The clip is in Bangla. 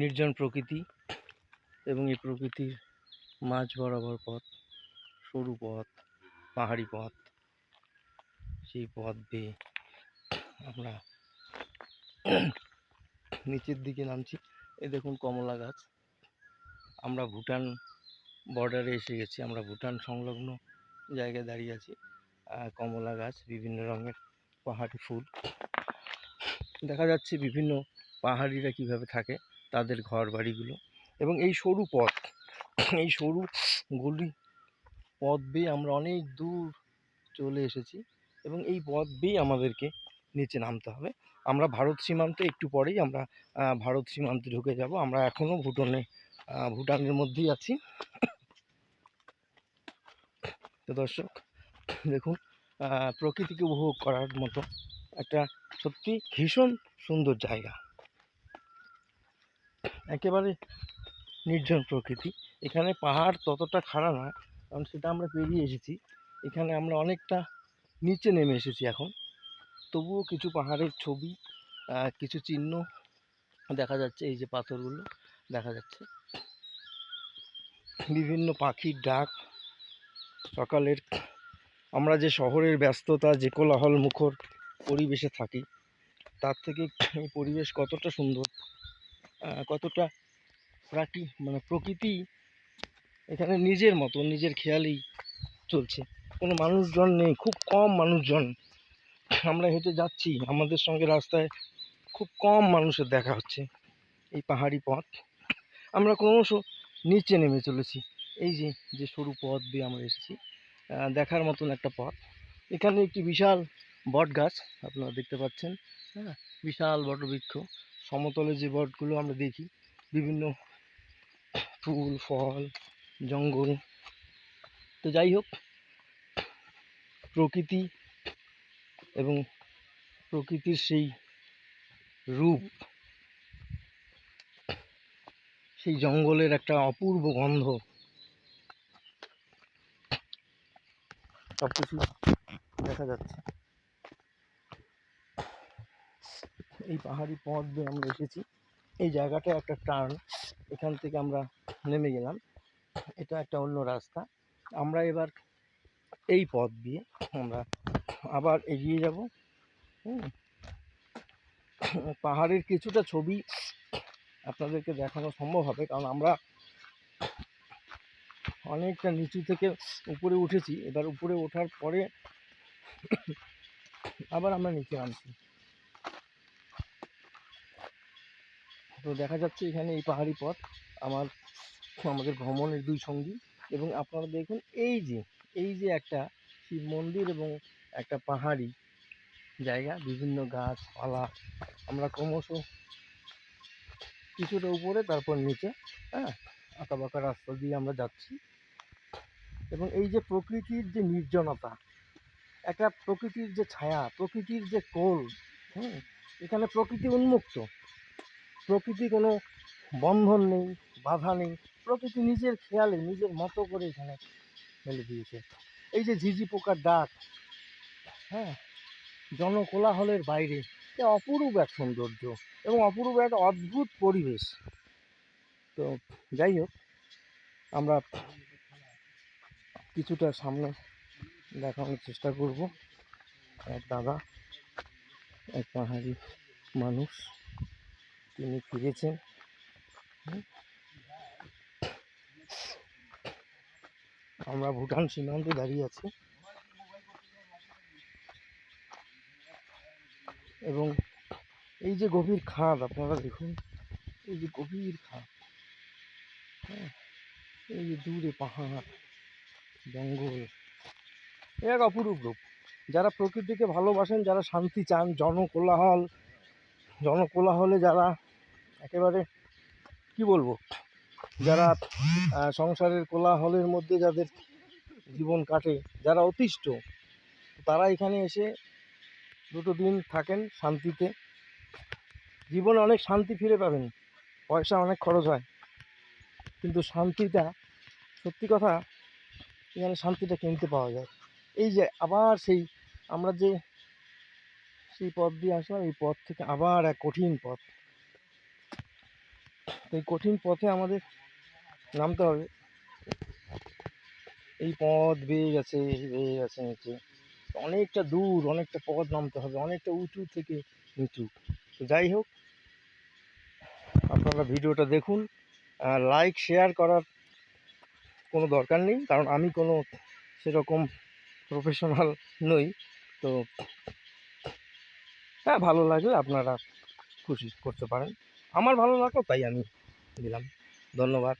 নির্জন প্রকৃতি এবং এই প্রকৃতির মাঝ বরাবর পথ, সরু পথ, পাহাড়ি পথ। সেই পথ বেয়ে আমরা নিচের দিকে নামছি। এই দেখুন কমলা গাছ। আমরা ভুটান বর্ডারে এসে গেছি, আমরা ভুটান সংলগ্ন জায়গায় দাঁড়িয়ে আছি। কমলা গাছ, বিভিন্ন রঙের পাহাড়ি ফুল দেখা যাচ্ছে। বিভিন্ন পাহাড়িরা কিভাবে থাকে, তাদের ঘর বাড়িগুলো। এবং এই সরু পথ, এই সরু গলি পথ বেয়ে আমরা অনেক দূর চলে এসেছি এবং এই পথ বেয়ে আমাদেরকে নিচে নামতে হবে। আমরা ভারত সীমান্তে একটু পরেই আমরা ভারত সীমান্তে ঢুকে যাব। আমরা এখনও ভুটানের মধ্যেই আছি। তো দর্শক দেখুন, প্রকৃতিকে উপভোগ করার মতো একটা সত্যি ভীষণ সুন্দর জায়গা, একেবারে নির্জন প্রকৃতি। এখানে পাহাড় ততটা খাড়া নয়, কারণ সেটা আমরা পেরিয়ে এসেছি। এখানে আমরা অনেকটা নিচে নেমে এসেছি এখন, তবুও কিছু পাহাড়ের ছবি, কিছু চিহ্ন দেখা যাচ্ছে। এই যে পাথরগুলো দেখা যাচ্ছে, বিভিন্ন পাখির ডাক। সকালের আমরা যে শহরের ব্যস্ততা, যে কোলাহল মুখর পরিবেশে থাকি, তার থেকে এই পরিবেশ কতটা সুন্দর, কতটা প্রকৃতি এখানে নিজের মতো, নিজের খেয়ালেই চলছে। কোনো মানুষজন নেই, খুব কম মানুষজন। আমরা হেঁটে যাচ্ছি, আমাদের সঙ্গে রাস্তায় খুব কম মানুষের দেখা হচ্ছে। এই পাহাড়ি পথ, আমরা ক্রমশ নিচে নেমে চলেছি। এই যে সরু পথ দিয়ে আমরা এসেছি, দেখার মতন একটা পথ। এখানে একটি বিশাল বট গাছ আপনারা দেখতে পাচ্ছেন। হ্যাঁ, বিশাল বটবৃক্ষ। সমতলে যে বটগুলো আমরা দেখি, বিভিন্ন ফুল ফল জঙ্গল। তো যাই হোক, প্রকৃতি এবং প্রকৃতির সেই রূপ, সেই জঙ্গলের একটা অপূর্ব গন্ধ, সবকিছু দেখা যাচ্ছে। এই পাহাড়ি পথ দিয়ে আমরা এসেছি। এই জায়গাটা একটা টার্ন, এখান থেকে আমরা নেমে গেলাম। এটা একটা অন্য রাস্তা। আমরা এবার এই পথ দিয়ে আমরা আবার এগিয়ে যাব। পাহাড়ের কিছুটা ছবি আপনাদেরকে দেখানো সম্ভব হবে, কারণ আমরা অনেকটা নিচু থেকে উপরে উঠেছি। এবার উপরে ওঠার পরে আবার আমরা নিচে নামছি। তো দেখা যাচ্ছে এখানে এই পাহাড়ি পথ আমাদের ভ্রমণের দুই সঙ্গী। এবং আপনারা দেখুন, এই যে একটা শিব মন্দির এবং একটা পাহাড়ি জায়গা, বিভিন্ন গাছপালা। আমরা ক্রমশ কিছুটা উপরে, তারপর নিচে, আঁকা বাঁকা রাস্তা দিয়ে আমরা যাচ্ছি। এবং এই যে প্রকৃতির যে নির্জনতা, একটা প্রকৃতির যে ছায়া, প্রকৃতির যে কোল, এখানে প্রকৃতি উন্মুক্ত। প্রকৃতি কোনো বন্ধন নেই, বাধা নেই। প্রকৃতি নিজের খেয়ালে, নিজের মতো করে এখানে ফেলে দিয়েছে। এই যে ঝিঝি পোকার ডাক, জনকোলাহলের বাইরে, এ অপরূপ এক সৌন্দর্য এবং অপরূপ এক অদ্ভুত পরিবেশ। তো যাই হোক, আমরা কিছুটা সামনে দেখানোর চেষ্টা করব। এক দাদা, এক পাহাড়ি মানুষ, তিনি ফিরেছেন। আমরা ভুটান সীমান্তে দাঁড়িয়ে আছি এবং এই যে গভীর খাদ, আপনারা দেখুন, এই যে গভীর খাদ, এই যে দূরে পাহাড় জঙ্গল, এক অপরূপ রূপ। যারা প্রকৃতিকে ভালোবাসেন, যারা শান্তি চান, জনকোলাহলে যারা একেবারে কি বলবো, যারা সংসারের কোলাহলের মধ্যে যাদের জীবন কাটে, যারা অতিষ্ঠ, তারা এখানে এসে দুটো দিন থাকেন শান্তিতে। জীবনে অনেক শান্তি ফিরে পাবেন, পয়সা অনেক খরচ হয়, কিন্তু শান্তিটা, সত্যি কথা, এখানে শান্তিটা কিনতে পাওয়া যায়। এই যে আবার আমরা সেই পথ দিয়ে আসলাম, এই পথ থেকে আবার এক কঠিন পথ। তো এই কঠিন পথে আমাদের নামতে হবে। এই পথ বেয়ে গেছে নিচে, অনেকটা দূর, অনেকটা পথ নামতে হবে, অনেকটা উঁচু থেকে নিচু। তো যাই হোক, আপনারা ভিডিওটা দেখুন। লাইক শেয়ার করার কোনো দরকার নেই, কারণ আমি কোনো সেরকম প্রফেশনাল নই। তো হ্যাঁ, ভালো লাগলে আপনারা খুশি করতে পারেন। আমার ভালো লাগলো তাই আমি দিলাম। ধন্যবাদ।